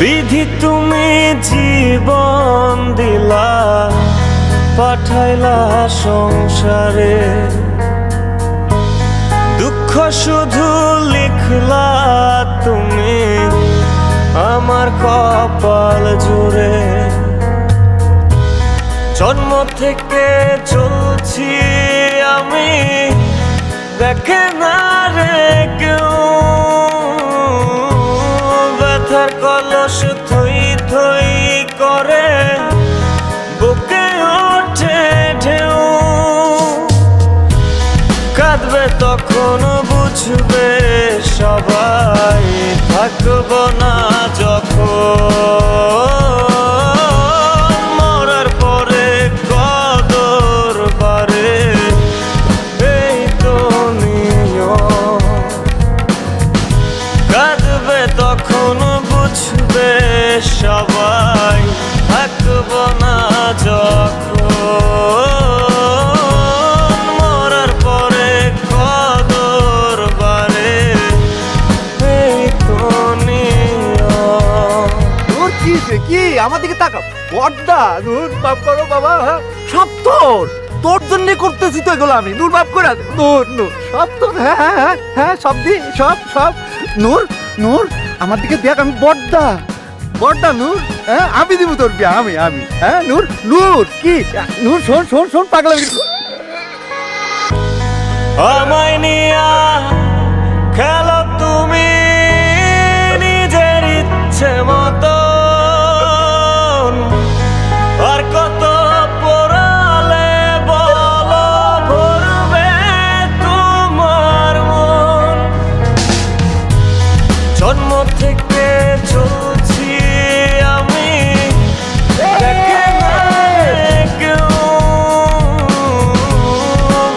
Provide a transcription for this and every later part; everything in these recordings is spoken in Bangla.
বিধি তুমি জীবন দিলা, পাঠাইলা সংসারে, দুঃখ শুধু লিখলা তুমি আমার কপাল জুড়ে। জন্ম থেকে চলছি আমি, দেখে না রে কেউ, ব্যথার কলস থই থই করে বুকে ওঠে ঢেউ। কাঁদবে তখন বুঝবে সবাই, থাকবো না যখন, মরার পরে কদর বারে, এই তো নিয়ম। কাঁদবে তখন বুঝবে সবাই, থাকবো না যখন, মরার পরে কদর বারে, এই তো নিয়ম। নূর কি আমার দিকে তাকাও, বড়দা নূর মাফ করো বাবা, সব তোর তোর জন্য করতেছি তো এগুলো আমি। নূর মাফ করে দে, নূর নূর সব তোর। হ্যাঁ হ্যাঁ হ্যাঁ হ্যাঁ সব দি, সব সব। নূর নূর আমার দিকে দেখ, আমি বড়দা বড়দা নূর। হ্যাঁ আমি দিব তোর বিয়া, আমি আমি হ্যাঁ নূর নূর কি নূর, শোন শোন শোন পাগলা, আমায় নিয়া খেলো তুমি নিজের ইচ্ছে মতো, আর কত পোড়ালে বলো ভরবে তোমার মন। জন্ম থেকে চলছি আমি, দেখে না কেউ,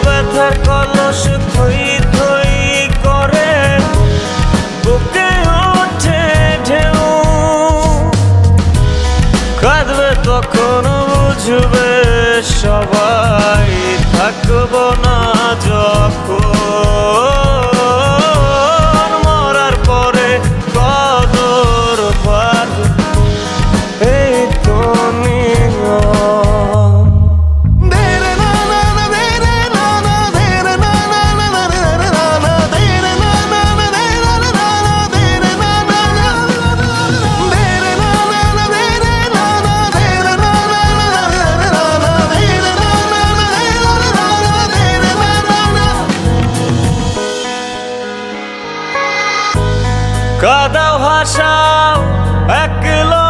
ব্যথার কলস থই থই করে বুকে ওঠে ঢেউ। কাঁদবে তখন বুঝবে সবাই, থাকবো না যখন, মরার পরে কদর বাঁধবে, এই তো নিয়ম। কাদাও হাসাও একলা